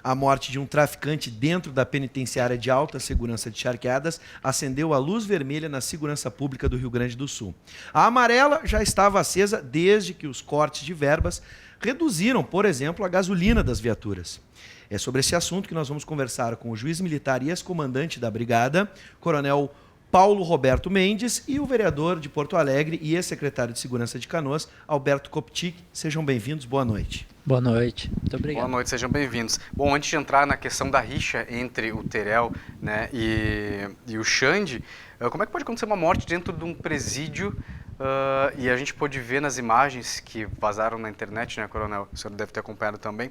A morte de um traficante dentro da penitenciária de alta segurança de Charqueadas acendeu a luz vermelha na segurança pública do Rio Grande do Sul. A amarela já estava acesa desde que os cortes de verbas reduziram, por exemplo, a gasolina das viaturas. É sobre esse assunto que nós vamos conversar com o juiz militar e ex-comandante da Brigada, Coronel Paulo Roberto Mendes, e o vereador de Porto Alegre e ex-secretário de Segurança de Canoas, Alberto Koptik. Sejam bem-vindos, boa noite. Boa noite, muito obrigado. Boa noite, sejam bem-vindos. Bom, antes de entrar na questão da rixa entre o Terel, né, e o Xande, como é que pode acontecer uma morte dentro de um presídio? E a gente pôde ver nas imagens que vazaram na internet, né, Coronel? O senhor deve ter acompanhado também,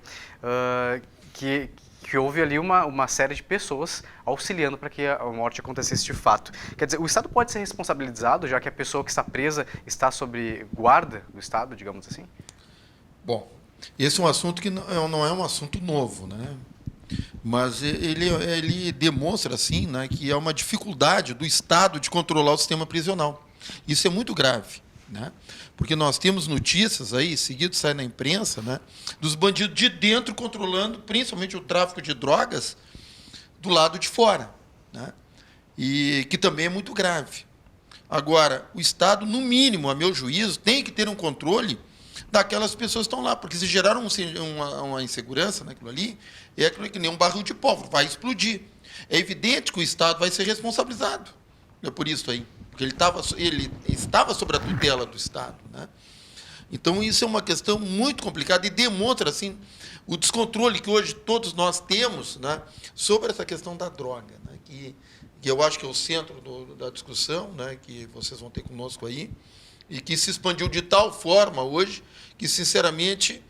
que houve ali uma série de pessoas auxiliando para que a morte acontecesse de fato. Quer dizer, o Estado pode ser responsabilizado, já que a pessoa que está presa está sob guarda do Estado, digamos assim? Bom, esse é um assunto que não é um assunto novo, né? Mas ele demonstra assim, né, que é uma dificuldade do Estado de controlar o sistema prisional. Isso é muito grave, né? Porque nós temos notícias aí, seguido sai na imprensa, né, dos bandidos de dentro controlando principalmente o tráfico de drogas do lado de fora, né? E que também é muito grave. Agora, o Estado, no mínimo, a meu juízo, tem que ter um controle daquelas pessoas que estão lá, porque se geraram uma insegurança naquilo ali, é aquilo que nem um barril de pólvora, vai explodir. É evidente que o Estado vai ser responsabilizado. É por isso aí, porque ele estava sob a tutela do Estado, né? Então, isso é uma questão muito complicada e demonstra assim, o descontrole que hoje todos nós temos, né, sobre essa questão da droga, né, que eu acho que é o centro da discussão, né, que vocês vão ter conosco aí, e que se expandiu de tal forma hoje que, sinceramente,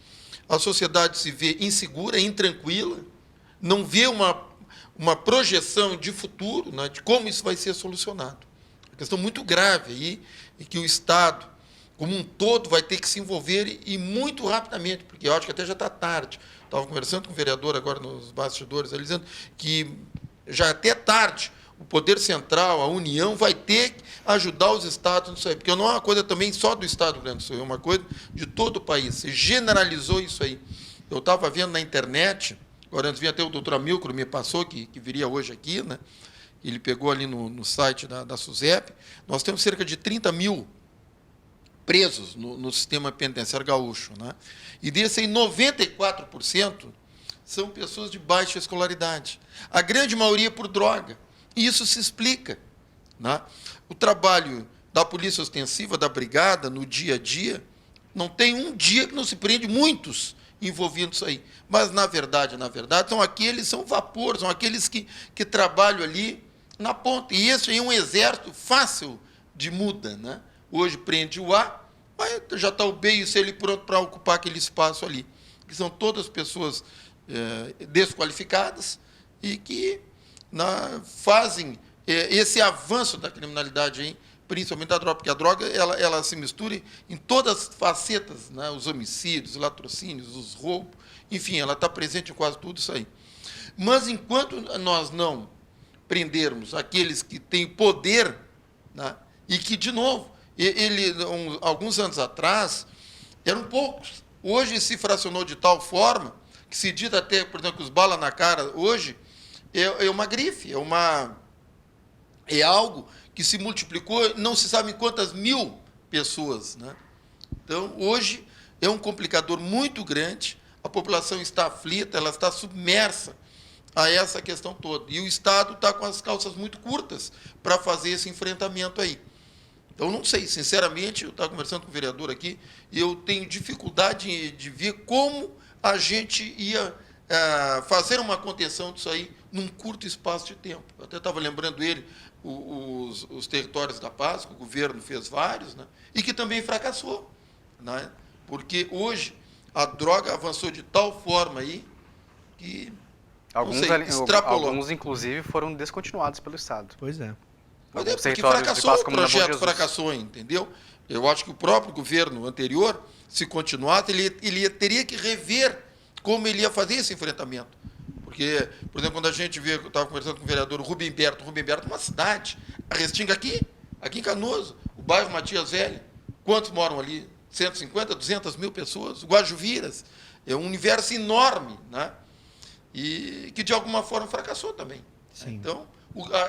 a sociedade se vê insegura, intranquila, não vê uma projeção de futuro, né, de como isso vai ser solucionado. Uma questão muito grave aí, e que o Estado, como um todo, vai ter que se envolver e muito rapidamente, porque eu acho que até já está tarde. Estava conversando com o vereador agora nos bastidores, ele dizendo que já até tarde o Poder Central, a União, vai ter que ajudar os estados nisso aí, porque não é uma coisa também só do Estado do Rio Grande do Sul, é uma coisa de todo o país. Se generalizou isso aí. Eu estava vendo na internet, agora antes vinha até o doutor Amilcar, me passou, que viria hoje aqui, né? Ele pegou ali no site da SUSEP, nós temos cerca de 30 mil presos no sistema penitenciário gaúcho, né? E desse aí, 94% são pessoas de baixa escolaridade. A grande maioria por droga. E isso se explica, né? O trabalho da Polícia Ostensiva, da Brigada, no dia a dia, não tem um dia que não se prende muitos envolvidos aí. Mas, na verdade, são vapor, são aqueles que trabalham ali na ponta. E esse aí é um exército fácil de muda, né? Hoje prende o A, mas já está o B e o C ali pronto para ocupar aquele espaço ali. Que são todas pessoas desqualificadas e que fazem esse avanço da criminalidade aí, principalmente da droga, porque a droga ela se mistura em todas as facetas, né? Os homicídios, os latrocínios, os roubos, enfim, ela está presente em quase tudo isso aí. Mas enquanto nós não prendermos aqueles que têm poder, né? E que, de novo, alguns anos atrás, eram poucos. Hoje se fracionou de tal forma que se diz até, por exemplo, que os balas na cara hoje é uma grife, é algo que se multiplicou, não se sabe em quantas mil pessoas, né? Então, hoje é um complicador muito grande, a população está aflita, ela está submersa a essa questão toda. E o Estado está com as calças muito curtas para fazer esse enfrentamento aí. Então, não sei, sinceramente, eu estava conversando com o vereador aqui, e eu tenho dificuldade de ver como a gente ia fazer uma contenção disso aí num curto espaço de tempo. Eu até estava lembrando ele, os territórios da paz, que o governo fez vários, né, e que também fracassou, né, porque hoje a droga avançou de tal forma aí que alguns, inclusive, foram descontinuados pelo Estado. Pois é. Mas porque fracassou, o projeto fracassou, entendeu? Eu acho que o próprio governo anterior, se continuasse, ele teria que rever como ele ia fazer esse enfrentamento. Porque, por exemplo, quando a gente vê, eu estava conversando com o vereador Rubem Berto é uma cidade, a Restinga aqui em Canoas, o bairro Matias Velho, quantos moram ali? 150, 200 mil pessoas, Guajuviras, é um universo enorme, né? e que de alguma forma fracassou também. Sim. Então,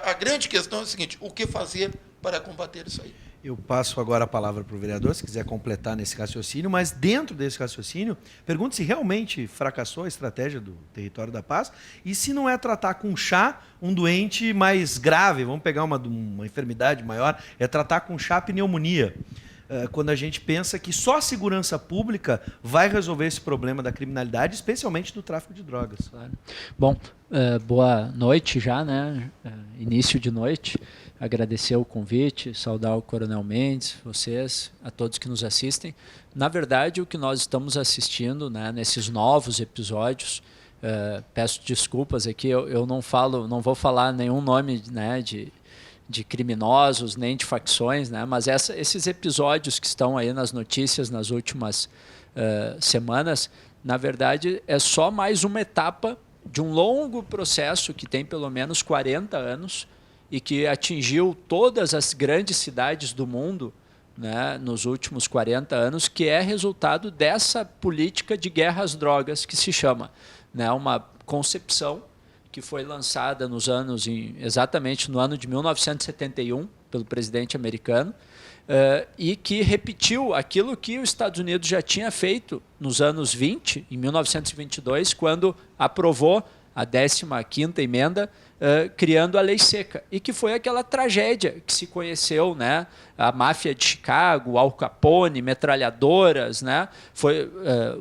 a grande questão é o seguinte: o que fazer para combater isso aí? Eu passo agora a palavra para o vereador, se quiser completar nesse raciocínio, mas dentro desse raciocínio, pergunto se realmente fracassou a estratégia do Território da Paz e se não é tratar com chá um doente mais grave, vamos pegar uma enfermidade maior, é tratar com chá pneumonia. Quando a gente pensa que só a segurança pública vai resolver esse problema da criminalidade, especialmente do tráfico de drogas. Claro. Bom, boa noite já, né? Início de noite. Agradecer o convite, saudar o Coronel Mendes, vocês, a todos que nos assistem. Na verdade, o que nós estamos assistindo, né, nesses novos episódios, peço desculpas aqui, eu não vou falar nenhum nome, né, de criminosos, nem de facções, né, mas esses episódios que estão aí nas notícias nas últimas semanas, na verdade, é só mais uma etapa de um longo processo que tem pelo menos 40 anos, e que atingiu todas as grandes cidades do mundo, né, nos últimos 40 anos, que é resultado dessa política de guerra às drogas que se chama, né, uma concepção que foi lançada exatamente no ano de 1971 pelo presidente americano, e que repetiu aquilo que os Estados Unidos já tinha feito nos anos 20, em 1922, quando aprovou a 15ª emenda, criando a Lei Seca, e que foi aquela tragédia que se conheceu, né? A máfia de Chicago, Al Capone, metralhadoras, né?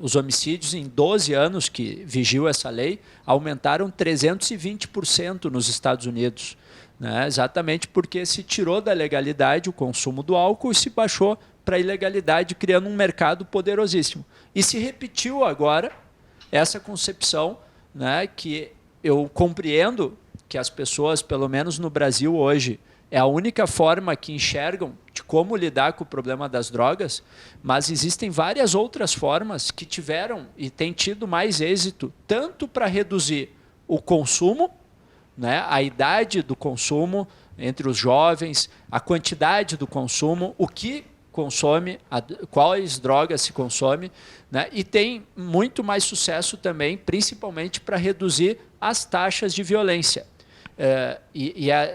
Os homicídios em 12 anos que vigiu essa lei aumentaram 320% nos Estados Unidos, né? Exatamente porque se tirou da legalidade o consumo do álcool e se baixou para a ilegalidade, criando um mercado poderosíssimo. E se repetiu agora essa concepção, né, que eu compreendo que as pessoas, pelo menos no Brasil hoje, é a única forma que enxergam de como lidar com o problema das drogas, mas existem várias outras formas que tiveram e têm tido mais êxito, tanto para reduzir o consumo, né, a idade do consumo entre os jovens, a quantidade do consumo, o que consome, quais drogas se consome, né, e tem muito mais sucesso também, principalmente para reduzir as taxas de violência.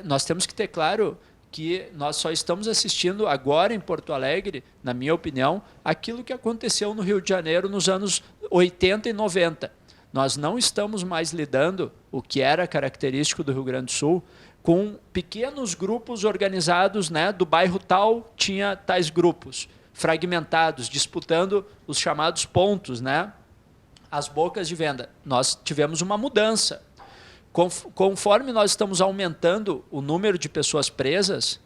Nós temos que ter claro que nós só estamos assistindo agora em Porto Alegre, na minha opinião, aquilo que aconteceu no Rio de Janeiro nos anos 80 e 90. Nós não estamos mais lidando, o que era característico do Rio Grande do Sul, com pequenos grupos organizados, né, do bairro tal tinha tais grupos, fragmentados, disputando os chamados pontos, né, as bocas de venda. Nós tivemos uma mudança. Conforme nós estamos aumentando o número de pessoas presas,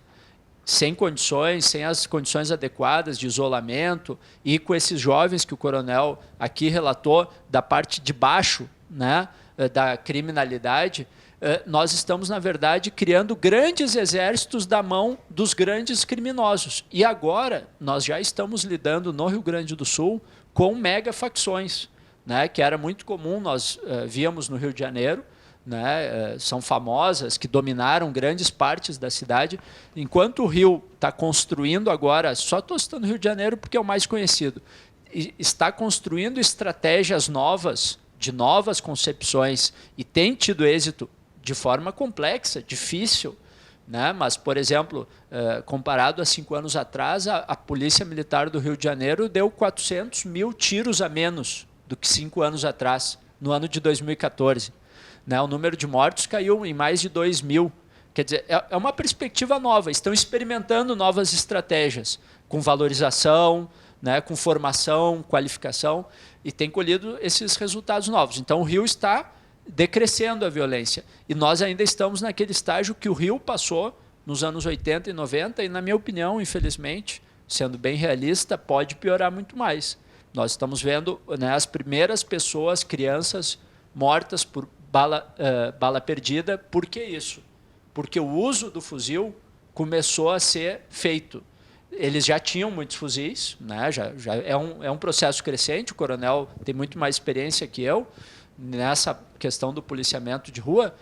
sem condições, sem as condições adequadas de isolamento, e com esses jovens que o coronel aqui relatou da parte de baixo, né, da criminalidade, nós estamos, na verdade, criando grandes exércitos da mão dos grandes criminosos. E agora nós já estamos lidando no Rio Grande do Sul com mega facções, né, que era muito comum, nós víamos no Rio de Janeiro, né, são famosas, que dominaram grandes partes da cidade, enquanto o Rio está construindo agora, só estou citando o Rio de Janeiro porque é o mais conhecido, está construindo estratégias novas, de novas concepções, e tem tido êxito de forma complexa, difícil, né? Mas, por exemplo, comparado a 5 anos atrás, a Polícia Militar do Rio de Janeiro deu 400 mil tiros a menos do que 5 anos atrás, no ano de 2014. Né? O número de mortos caiu em mais de 2 mil. Quer dizer, é uma perspectiva nova, estão experimentando novas estratégias, com valorização, né, com formação, qualificação, e tem colhido esses resultados novos. Então, o Rio está decrescendo a violência. E nós ainda estamos naquele estágio que o Rio passou nos anos 80 e 90, e, na minha opinião, infelizmente, sendo bem realista, pode piorar muito mais. Nós estamos vendo, né, as primeiras pessoas, crianças, mortas por bala perdida. Por que isso? Porque o uso do fuzil começou a ser feito. Eles já tinham muitos fuzis, né? já é um processo crescente, o coronel tem muito mais experiência que eu nessa questão do policiamento de rua.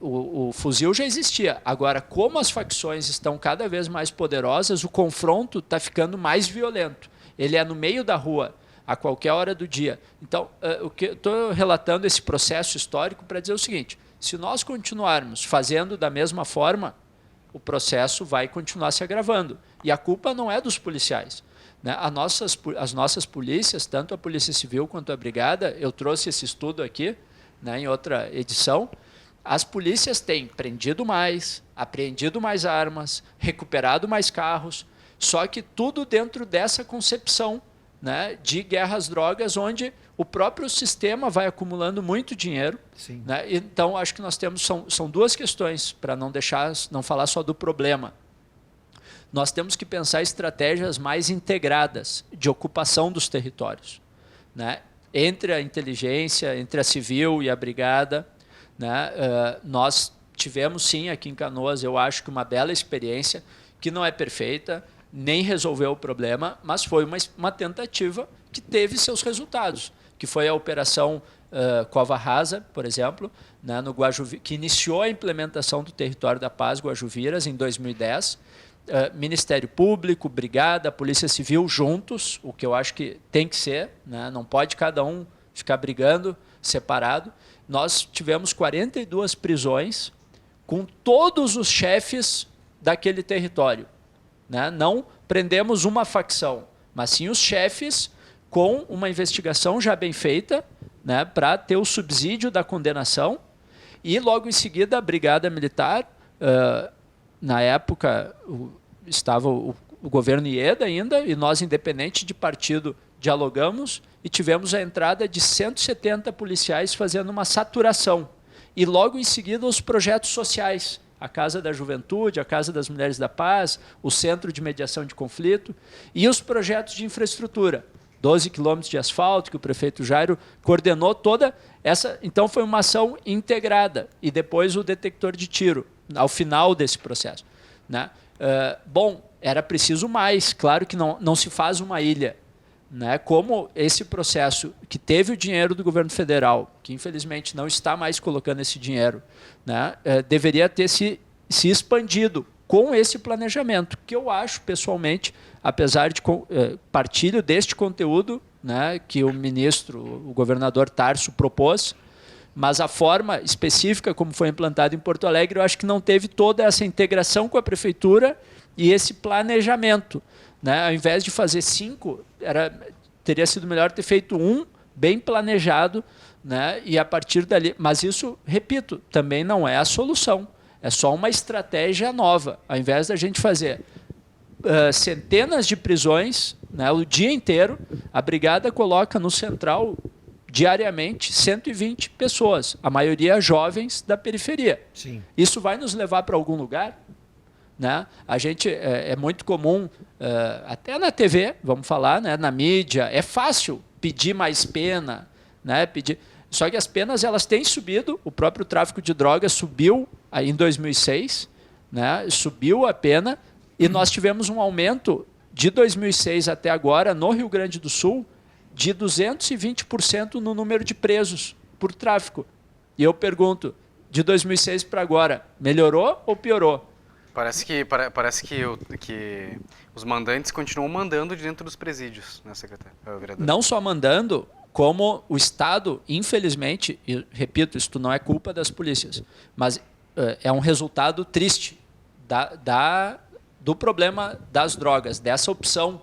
O fuzil já existia. Agora, como as facções estão cada vez mais poderosas, o confronto está ficando mais violento. Ele é no meio da rua. a qualquer hora do dia. Então, o que eu estou relatando esse processo histórico para dizer o seguinte: se nós continuarmos fazendo da mesma forma, o processo vai continuar se agravando. E a culpa não é dos policiais, né? As nossas polícias, tanto a Polícia Civil quanto a Brigada, eu trouxe esse estudo aqui, né, em outra edição, as polícias têm prendido mais, apreendido mais armas, recuperado mais carros, só que tudo dentro dessa concepção, né, de guerra às drogas, onde o próprio sistema vai acumulando muito dinheiro. Sim. Né? Então, acho que nós temos são duas questões, para não falar só do problema. Nós temos que pensar estratégias mais integradas de ocupação dos territórios, né? Entre a inteligência, entre a civil e a brigada, né? Nós tivemos, sim, aqui em Canoas, eu acho que uma bela experiência, que não é perfeita, nem resolveu o problema, mas foi uma tentativa que teve seus resultados, que foi a Operação Cova Rasa, por exemplo, né, no que iniciou a implementação do Território da Paz Guajuviras em 2010. Ministério Público, Brigada, Polícia Civil juntos, o que eu acho que tem que ser, né, não pode cada um ficar brigando separado. Nós tivemos 42 prisões com todos os chefes daquele território, né? Não prendemos uma facção, mas sim os chefes, com uma investigação já bem feita, né, para ter o subsídio da condenação. E logo em seguida a Brigada Militar, na época estava o governo Ieda ainda, e nós, independente de partido, dialogamos e tivemos a entrada de 170 policiais fazendo uma saturação. E logo em seguida os projetos sociais, a Casa da Juventude, a Casa das Mulheres da Paz, o Centro de Mediação de Conflito e os projetos de infraestrutura. 12 quilômetros de asfalto, que o prefeito Jairo coordenou toda essa. Então, foi uma ação integrada. E depois o detector de tiro, ao final desse processo, né? Bom, era preciso mais. Claro que não se faz uma ilha, né? Como esse processo que teve o dinheiro do governo federal, que infelizmente não está mais colocando esse dinheiro, né, deveria ter se expandido com esse planejamento, que eu acho, pessoalmente, apesar de partilho deste conteúdo, né, que o governador Tarso propôs, mas a forma específica como foi implantado em Porto Alegre, eu acho que não teve toda essa integração com a prefeitura e esse planejamento, né? Ao invés de fazer 5, teria sido melhor ter feito 1 bem planejado, né? E a partir dali. Mas isso, repito, também não é a solução. É só uma estratégia nova. Ao invés da gente fazer centenas de prisões, né, o dia inteiro, a brigada coloca no central diariamente 120 pessoas, a maioria jovens da periferia. Sim. Isso vai nos levar para algum lugar? Né? A gente é muito comum, até na TV, vamos falar, né, na mídia, é fácil pedir mais pena, né, só que as penas elas têm subido. O próprio tráfico de drogas subiu aí em 2006, né, subiu a pena, e nós tivemos um aumento de 2006 até agora no Rio Grande do Sul de 220% no número de presos por tráfico. E eu pergunto, de 2006 para agora, melhorou ou piorou? Parece que os mandantes continuam mandando dentro dos presídios, né, secretário? Vereador. Não só mandando, como o Estado, infelizmente, e repito, isso não é culpa das polícias, mas é um resultado triste do problema das drogas, dessa opção,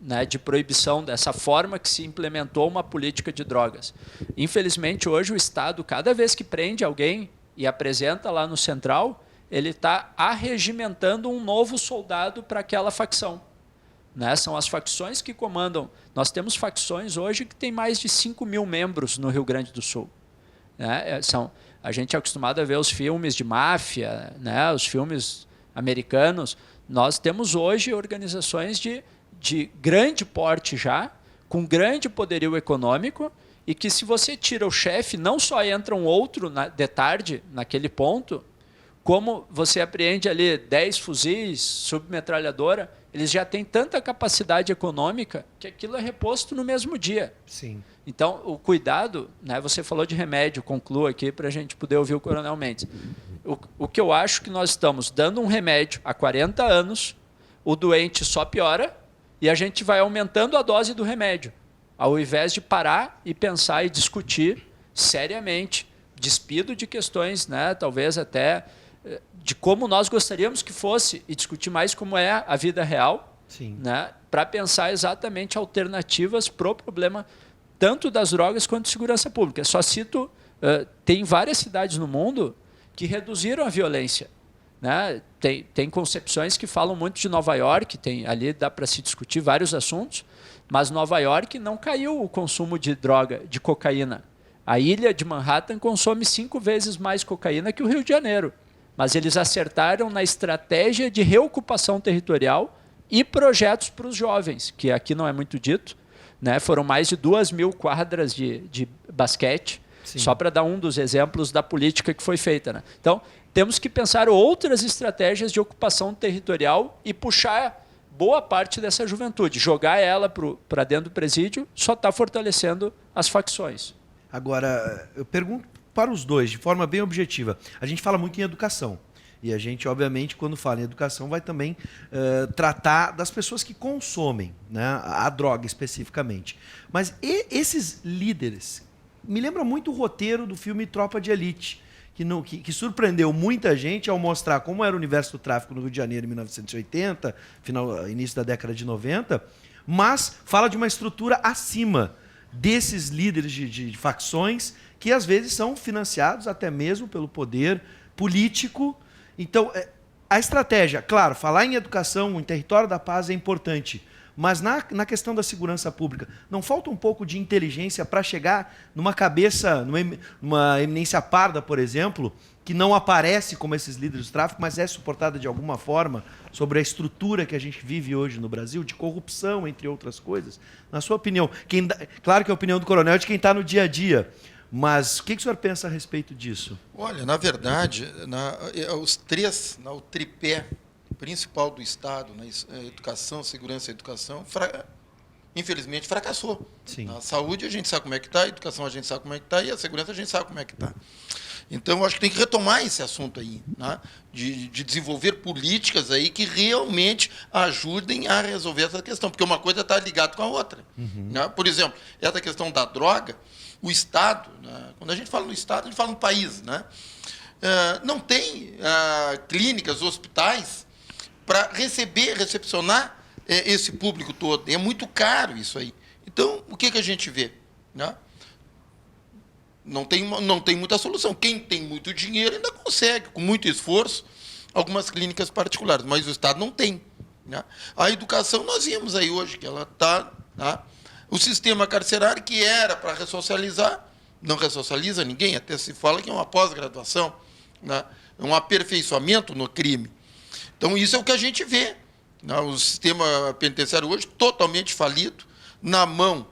né, de proibição, dessa forma que se implementou uma política de drogas. Infelizmente, hoje o Estado, cada vez que prende alguém e apresenta lá no Central, ele está arregimentando um novo soldado para aquela facção. Né? São as facções que comandam. Nós temos facções hoje que tem mais de 5 mil membros no Rio Grande do Sul. Né? A gente é acostumado a ver os filmes de máfia, né? Os filmes americanos. Nós temos hoje organizações de grande porte já, com grande poderio econômico, e que se você tira o chefe, não só entra um outro de tarde naquele ponto, como você apreende ali 10 fuzis, submetralhadora, eles já têm tanta capacidade econômica que aquilo é reposto no mesmo dia. Sim. Então, o cuidado, né, você falou de remédio, concluo aqui para a gente poder ouvir o Coronel Mendes. O que eu acho que nós estamos dando um remédio há 40 anos, o doente só piora e a gente vai aumentando a dose do remédio. ao invés de parar e pensar e discutir seriamente, despido de questões, né, talvez até de como nós gostaríamos que fosse, e discutir mais como é a vida real, né, para pensar exatamente alternativas para o problema tanto das drogas quanto de segurança pública. Só cito, tem várias cidades no mundo que reduziram a violência. Né? Tem concepções que falam muito de Nova York, ali dá para se discutir vários assuntos, mas Nova York não caiu o consumo de droga, de cocaína. A ilha de Manhattan consome 5 vezes mais cocaína que o Rio de Janeiro. Mas eles acertaram na estratégia de reocupação territorial e projetos para os jovens, que aqui não é muito dito. Né? Foram mais de 2.000 quadras de basquete, só para dar um dos exemplos da política que foi feita. Né? Então, temos que pensar outras estratégias de ocupação territorial e puxar boa parte dessa juventude. Jogar ela para dentro do presídio só está fortalecendo as facções. Agora, eu pergunto para os dois, de forma bem objetiva. A gente fala muito em educação. E a gente, obviamente, quando fala em educação, vai também tratar das pessoas que consomem, né, a droga especificamente. Mas esses líderes, me lembra muito o roteiro do filme Tropa de Elite, que surpreendeu muita gente ao mostrar como era o universo do tráfico no Rio de Janeiro em 1980, início da década de 90, mas fala de uma estrutura acima desses líderes de facções que às vezes são financiados até mesmo pelo poder político. Então, a estratégia, claro, falar em educação, em território da paz é importante, mas na questão da segurança pública, não falta um pouco de inteligência para chegar numa cabeça, numa eminência parda, por exemplo, que não aparece como esses líderes do tráfico, mas é suportada de alguma forma sobre a estrutura que a gente vive hoje no Brasil, de corrupção, entre outras coisas? Na sua opinião, claro que a opinião do coronel é de quem está no dia a dia, mas o que o senhor pensa a respeito disso? Olha, na verdade, o tripé principal do Estado, educação, segurança e educação, infelizmente fracassou. Sim. A saúde a gente sabe como é que está, a educação a gente sabe como é que está e a segurança a gente sabe como é que está. Então, eu acho que tem que retomar esse assunto aí, né? de desenvolver políticas aí que realmente ajudem a resolver essa questão, porque uma coisa está ligada com a outra. Né? Por exemplo, essa questão da droga, o Estado, né? Quando a gente fala no Estado, a gente fala no país, né? Não tem clínicas, hospitais para recepcionar esse público todo. É muito caro isso aí. Então, o que a gente vê? Né? Não tem muita solução. Quem tem muito dinheiro ainda consegue, com muito esforço, algumas clínicas particulares, mas o Estado não tem. Né? A educação, nós vimos aí hoje que ela está... Né? O sistema carcerário, que era para ressocializar, não ressocializa ninguém, até se fala que é uma pós-graduação, né? É um aperfeiçoamento no crime. Então, isso é o que a gente vê. Né? O sistema penitenciário hoje totalmente falido, na mão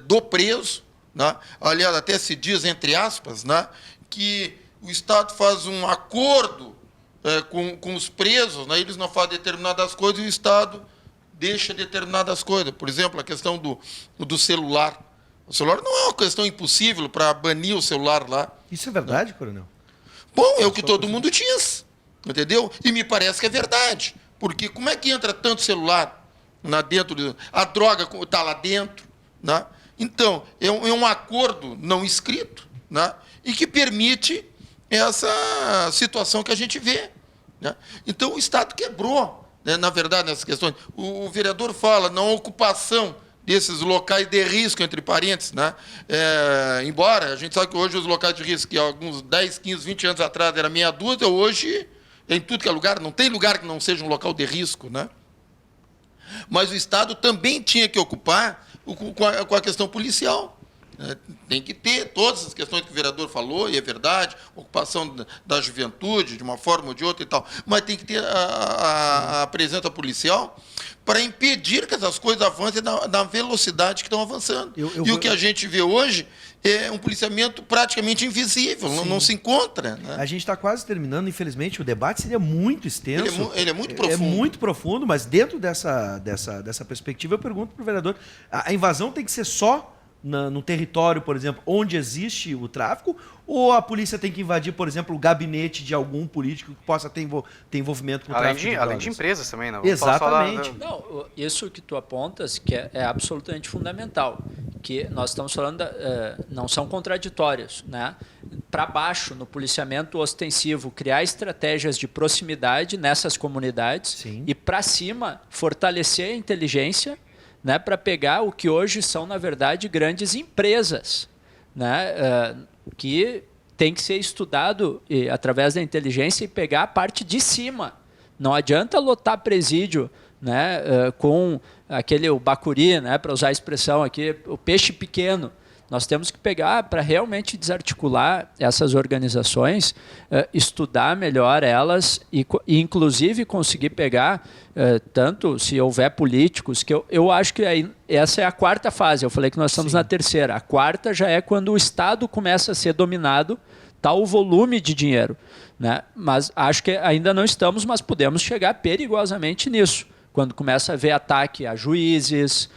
do preso. Né? Aliás, até se diz, entre aspas, né, que o Estado faz um acordo com os presos, né? Eles não fazem determinadas coisas e o Estado deixa determinadas coisas. Por exemplo, a questão do celular. O celular não é uma questão impossível para banir o celular lá. Isso é verdade, coronel? Bom, é o que todo mundo diz, entendeu? E me parece que é verdade. Porque como é que entra tanto celular dentro? A droga está lá dentro, né? Então, é um acordo não escrito, né? E que permite essa situação que a gente vê. Né? Então, o Estado quebrou, né, na verdade, nessas questões. O vereador fala na ocupação desses locais de risco, entre parênteses. Né? Embora a gente sabe que hoje os locais de risco, que alguns 10, 15, 20 anos atrás era meia dúzia, hoje, em tudo que é lugar, não tem lugar que não seja um local de risco. Né? Mas o Estado também tinha que ocupar com a questão policial. Tem que ter todas as questões que o vereador falou, e é verdade, ocupação da juventude, de uma forma ou de outra e tal, mas tem que ter a presença policial para impedir que essas coisas avancem na velocidade que estão avançando. O que a gente vê hoje é um policiamento praticamente invisível, não se encontra. Né? A gente está quase terminando, infelizmente, o debate seria muito extenso. Ele é muito profundo. É muito profundo, mas dentro dessa perspectiva, eu pergunto para o vereador, a invasão tem que ser só no território, por exemplo, onde existe o tráfico, ou a polícia tem que invadir, por exemplo, o gabinete de algum político que possa ter envolvimento com o tráfico de drogas? Além de empresas também, não? Exatamente. Não, isso que tu apontas que é absolutamente fundamental, que nós estamos falando, não são contraditórios, né? Para baixo, no policiamento ostensivo, criar estratégias de proximidade nessas comunidades. Sim. E para cima, fortalecer a inteligência, né, para pegar o que hoje são, na verdade, grandes empresas, né, que tem que ser estudado através da inteligência e pegar a parte de cima. Não adianta lotar presídio, né, com o bacuri, né, para usar a expressão aqui, o peixe pequeno. Nós temos que pegar para realmente desarticular essas organizações, estudar melhor elas e inclusive conseguir pegar, tanto se houver políticos, que eu acho que essa é a quarta fase, eu falei que nós estamos na terceira. A quarta já é quando o Estado começa a ser dominado, tal o volume de dinheiro, né? Mas acho que ainda não estamos, mas podemos chegar perigosamente nisso. Quando começa a haver ataque a juízes,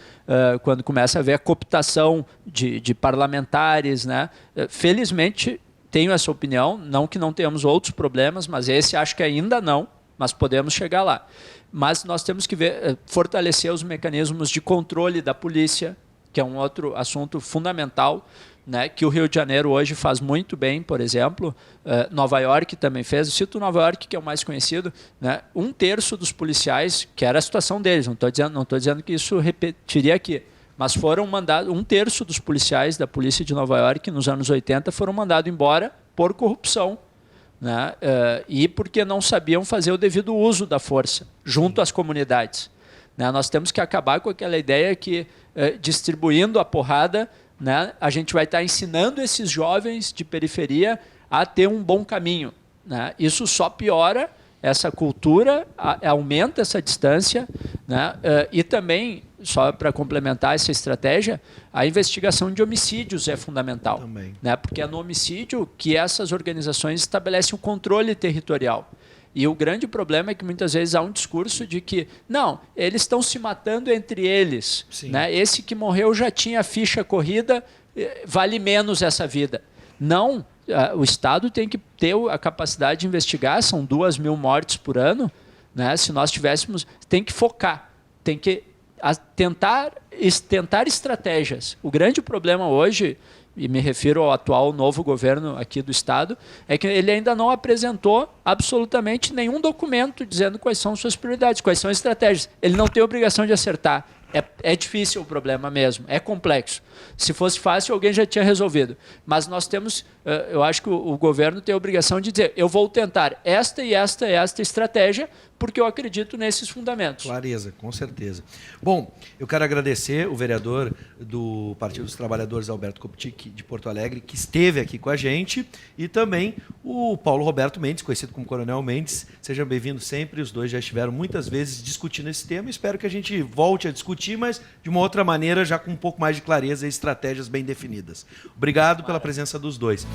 quando começa a haver a cooptação de parlamentares, né? Felizmente, tenho essa opinião, não que não tenhamos outros problemas, mas esse acho que ainda não, mas podemos chegar lá. Mas nós temos que fortalecer os mecanismos de controle da polícia, que é um outro assunto fundamental, né, que o Rio de Janeiro hoje faz muito bem, por exemplo. Nova York também fez. Eu cito Nova York, que é o mais conhecido, né, 1/3 dos policiais, que era a situação deles, não estou dizendo que isso repetiria aqui, mas foram mandados, 1/3 dos policiais da polícia de Nova York, nos anos 80, foram mandados embora por corrupção, né, e porque não sabiam fazer o devido uso da força, junto às comunidades. Né, nós temos que acabar com aquela ideia que, distribuindo a porrada, né, a gente vai estar ensinando esses jovens de periferia a ter um bom caminho, né? Isso só piora essa cultura, aumenta essa distância, né? E também, só para complementar essa estratégia, a investigação de homicídios é fundamental. Também. Né? Porque é no homicídio que essas organizações estabelecem o controle territorial. E o grande problema é que muitas vezes há um discurso de que, não, eles estão se matando entre eles. Né? Esse que morreu já tinha ficha corrida, vale menos essa vida. Não, o Estado tem que ter a capacidade de investigar, são 2.000 mortes por ano. Né? Se nós tivéssemos, tem que focar, tem que tentar estratégias. O grande problema hoje, e me refiro ao atual novo governo aqui do Estado, é que ele ainda não apresentou absolutamente nenhum documento dizendo quais são suas prioridades, quais são as estratégias. Ele não tem obrigação de acertar. É difícil o problema mesmo, é complexo. Se fosse fácil, alguém já tinha resolvido. Mas nós temos, eu acho que o governo tem a obrigação de dizer, eu vou tentar esta e esta e esta estratégia, porque eu acredito nesses fundamentos. Clareza, com certeza. Bom, eu quero agradecer o vereador do Partido dos Trabalhadores, Alberto Koptic, de Porto Alegre, que esteve aqui com a gente, e também o Paulo Roberto Mendes, conhecido como Coronel Mendes. Sejam bem-vindos sempre, os dois já estiveram muitas vezes discutindo esse tema. Espero que a gente volte a discutir, mas de uma outra maneira, já com um pouco mais de clareza e estratégias bem definidas. Obrigado pela presença dos dois.